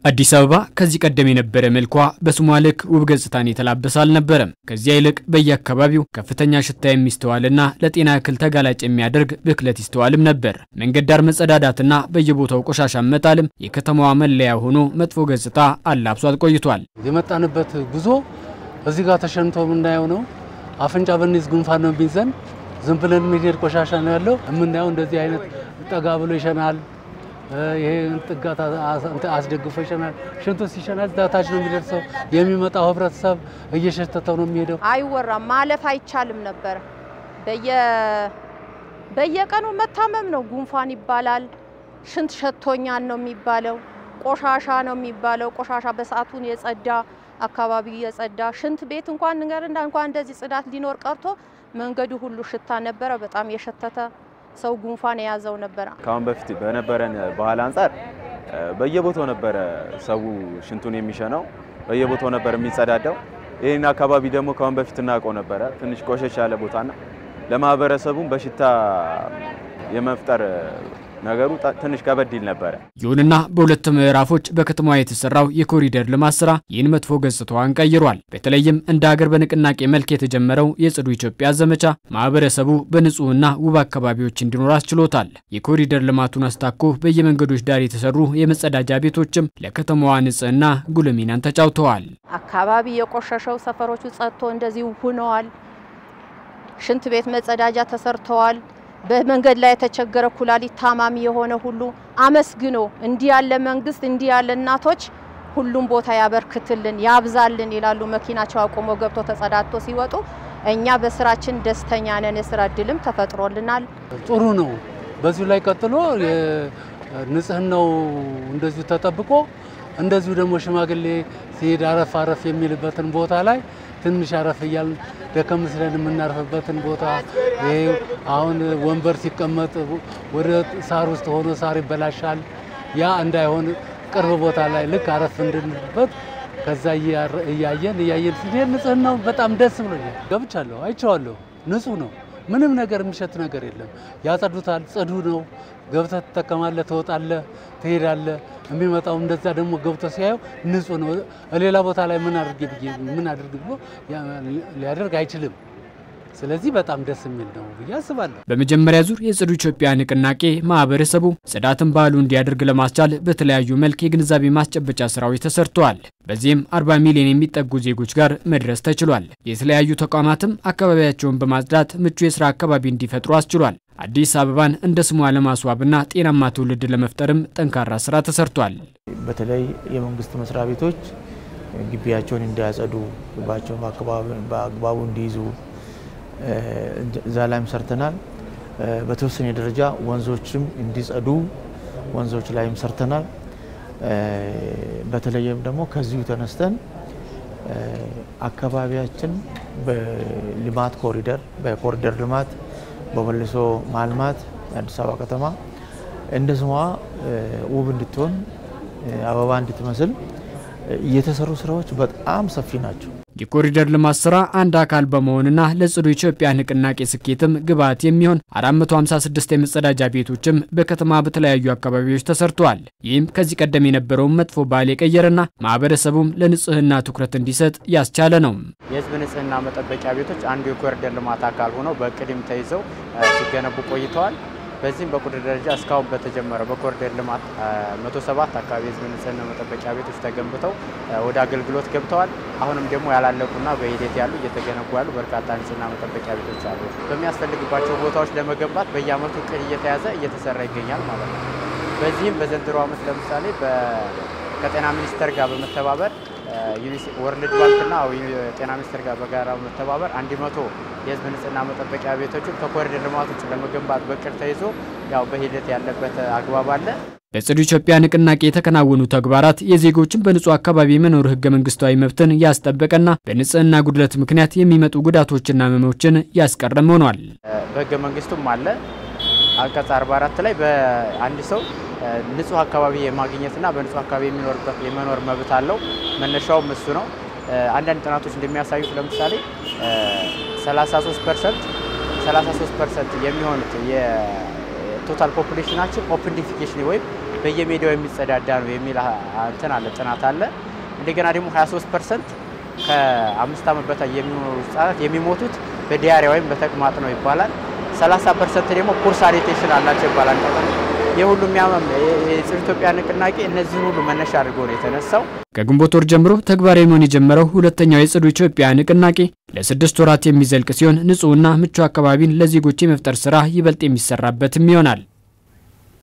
አዲስ አበባ ከዚህ ቀደም የነበረ መልኳ በስሟ ልክ ውብ ገጽታን የተላበሰ አልነበረም። ከዚያ ይልቅ በየአካባቢው ከፍተኛ ሽታ የሚስተዋልና ለጤና እክል ተጋላጭ የሚያደርግ ብክለት ይስተዋልም ነበር። መንገድ ዳር መጸዳዳትና በየቦታው ቆሻሻ መጣልም የከተማዋ መለያ ሆኖ መጥፎ ገጽታ አላብሷት ቆይቷል። የመጣንበት ጉዞ እዚህ ጋር ተሸንቶ ምናየው ነው። አፍንጫ በንይዝ ጉንፋን ነው ቢዘን ዝም ብለን የሚሄድ ቆሻሻ ነው ያለው። ምናየው እንደዚህ አይነት ጠጋ ብሎ ይሸናል። ይሄ ጥጋታ አስደግፎ ይሸናል። ሽንቱ ሲሸናል ዳታች ነው የሚደርሰው። የሚመጣው ህብረተሰብ እየሸተተው ነው የሚሄደው። አይወራም ማለፍ አይቻልም ነበር። በየቀኑ መታመም ነው። ጉንፋን ይባላል። ሽንት ሸቶኛል ነው የሚባለው። ቆሻሻ ነው የሚባለው። ቆሻሻ በሰዓቱን የጸዳ አካባቢ የጸዳ ሽንት ቤት እንኳን እንኳን እንደዚህ ጽዳት ሊኖር ቀርቶ መንገዱ ሁሉ ሽታ ነበር። በጣም የሸተተ ሰው ጉንፋን ያዘው ነበር። ካሁን በፊት በነበረን ባህል አንፃር በየቦታው ነበር ሰው ሽንቱን የሚሸነው፣ በየቦታው ነበር የሚጸዳዳው። ይሄን አካባቢ ደግሞ ካሁን በፊት እናውቀው ነበር ትንሽ ቆሸሽ ያለ ቦታና ለማህበረሰቡም በሽታ የመፍጠር ነገሩ ትንሽ ከበድል ነበር። ይሁንና በሁለት ምዕራፎች በከተማዋ የተሰራው የኮሪደር ልማት ስራ ይህን መጥፎ ገጽታዋን ቀይሯል። በተለይም እንደ ሀገር በንቅናቄ መልክ የተጀመረው የጽዱ ኢትዮጵያ ዘመቻ ማህበረሰቡ በንጹህና ውብ አካባቢዎች እንዲኖር አስችሎታል። የኮሪደር ልማቱን አስታኮ በየመንገዶች ዳር የተሰሩ የመጸዳጃ ቤቶችም ለከተማዋ ንጽህና ጉልህ ሚናን ተጫውተዋል። አካባቢ የቆሸሸው ሰፈሮቹ ጸጥቶ እንደዚህ ሆነዋል። ሽንት ቤት መጸዳጃ ተሰርተዋል። በመንገድ ላይ የተቸገረ ኩላሊት ታማሚ የሆነ ሁሉ አመስግኖ እንዲህ ያለ መንግስት እንዲህ ያለ እናቶች ሁሉም ቦታ ያበርክትልን ያብዛልን ይላሉ። መኪናቸው አቆሞ ገብቶ ተጸዳድቶ ሲወጡ እኛ በስራችን ደስተኛ ነን። የስራ እድልም ተፈጥሮልናል። ጥሩ ነው። በዚሁ ላይ ቀጥሎ ንጽህናው እንደዚሁ ተጠብቆ እንደዚሁ ደግሞ ሽማግሌ ሲሄድ አረፍ የሚልበትን ቦታ ላይ ትንሽ አረፍ ይያል ደከም ስለን የምናርፍበትን ቦታ ይሄ አሁን ወንበር ሲቀመጥ ወደ ሳር ውስጥ ሆኖ ሳር ይበላሻል። ያ እንዳይሆን ቅርብ ቦታ ላይ ልክ አረፍ እንድንበት ከዛ እያየን ሲሄድ ንጽህናው በጣም ደስ ብሎኛል። ገብቻለሁ፣ አይቼዋለሁ። ንጹህ ነው። ምንም ነገር የሚሸት ነገር የለም። ያጸዱታል። ጽዱ ነው። ገብተህ ተጠቀማለህ፣ ትወጣለህ፣ ትሄዳለህ። የሚመጣው እንደዛ ደግሞ ገብቶ ሲያየው ንጹህ ነው። ሌላ ቦታ ላይ ምን አድርግ ብሎ ሊያደርግ አይችልም። ስለዚህ በጣም ደስ የሚል ነው ብዬ አስባለሁ። በመጀመሪያ ዙር የጽዱ ኢትዮጵያ ንቅናቄ ማህበረሰቡ ጽዳትን ባህሉ እንዲያደርግ ለማስቻል በተለያዩ መልክ የግንዛቤ ማስጨበጫ ስራዎች ተሰርተዋል። በዚህም 40 ሚሊዮን የሚጠጉ ዜጎች ጋር መድረስ ተችሏል። የተለያዩ ተቋማትም አካባቢያቸውን በማጽዳት ምቹ የስራ አካባቢ እንዲፈጥሩ አስችሏል። አዲስ አበባን እንደ ስሟ ለማስዋብና ጤናማ ትውልድ ለመፍጠርም ጠንካራ ስራ ተሰርቷል። በተለይ የመንግስት መስሪያ ቤቶች ግቢያቸውን እንዲያጸዱ፣ ግባቸውን በአግባቡ እንዲይዙ ዛላም ሰርተናል። በተወሰነ ደረጃ ወንዞችም እንዲጸዱ ወንዞች ላይም ሰርተናል። በተለይም ደግሞ ከዚሁ ተነስተን አካባቢያችን በልማት በኮሪደር ልማት በመልሶ ማልማት አዲስ አበባ ከተማ እንደ ስሟ ውብ እንድትሆን አበባ እንድትመስል የተሰሩ ስራዎች በጣም ሰፊ ናቸው። የኮሪደር ልማት ስራ አንድ አካል በመሆንና ለጽዱ ኢትዮጵያ ንቅናቄ ስኬትም ግብዓት የሚሆን 456 የመጸዳጃ ቤቶችም በከተማ በተለያዩ አካባቢዎች ተሰርተዋል። ይህም ከዚህ ቀደም የነበረውን መጥፎ ባህል የቀየረና ማህበረሰቡም ለንጽህና ትኩረት እንዲሰጥ ያስቻለ ነው። የህዝብ ንጽህና መጠበቂያ ቤቶች አንዱ የኮሪደር ልማት አካል ሆነው በቅድም ተይዘው ሲገነቡ ቆይተዋል። በዚህም በቁጥር ደረጃ እስካሁን በተጀመረው በኮሪደር ልማት 107 አካባቢ የህዝብ ንጽህና መጠበቂያ ቤቶች ተገንብተው ወደ አገልግሎት ገብተዋል። አሁንም ደግሞ ያላለቁና በሂደት ያሉ እየተገነቡ ያሉ በርካታ ንጽህና መጠበቂያ ቤቶች አሉ። በሚያስፈልግባቸው ቦታዎች ለመገንባት በየአመቱ እቅድ እየተያዘ እየተሰራ ይገኛል ማለት ነው። በዚህም በዘንድሮ አመት ለምሳሌ ከጤና ሚኒስቴር ጋር በመተባበር ወርልድ ባንክና ጤና ሚኒስቴር ጋር በጋራ በመተባበር 100 የህዝብ ንጽህና መጠበቂያ ቤቶችን ከኮሪደር ልማቶች ለመገንባት በቅድ ተይዞ ያው በሂደት ያለበት አግባብ አለ። በጽዱ ኢትዮጵያ ንቅናቄ የተከናወኑ ተግባራት የዜጎችን በንጹህ አካባቢ መኖር ህገ መንግስታዊ መብትን ያስጠበቀና በንጽህና ጉድለት ምክንያት የሚመጡ ጉዳቶችና ህመሞችን ያስቀረም ሆኗል። በህገ መንግስቱም አለ አንቀጽ 44 ላይ በአንድ ሰው ንጹህ አካባቢ የማግኘትና በንጹህ አካባቢ የመኖር መብት አለው። መነሻው እሱ ነው። አንዳንድ ጥናቶች እንደሚያሳዩት ለምሳሌ 33% የሚሆኑት የቶታል ፖፑሌሽናችን ኦፕን ዲፊኬሽን ወይም በየሜዳው የሚጸዳዳ ነው የሚል እንትን አለ ጥናት አለ። እንደገና ደግሞ 23% ከ5 ዓመት በታች የሚሆኑ ህጻናት የሚሞቱት በዲያሪያ ወይም በተቅማጥ ነው ይባላል። 30% ደግሞ ፑር ሳኒቴሽን አላቸው ይባላል። የሁሉም የጽዱ ኢትዮጵያ ንቅናቄ እነዚህ ሁሉ መነሻ አድርጎ ነው የተነሳው። ከግንቦት ወር ጀምሮ ተግባራዊ መሆን የጀመረው ሁለተኛው የጽዱ ኢትዮጵያ ንቅናቄ ለ6 ወራት የሚዘልቅ ሲሆን ንጹህና ምቹ አካባቢን ለዜጎች የመፍጠር ስራ ይበልጥ የሚሰራበትም ይሆናል።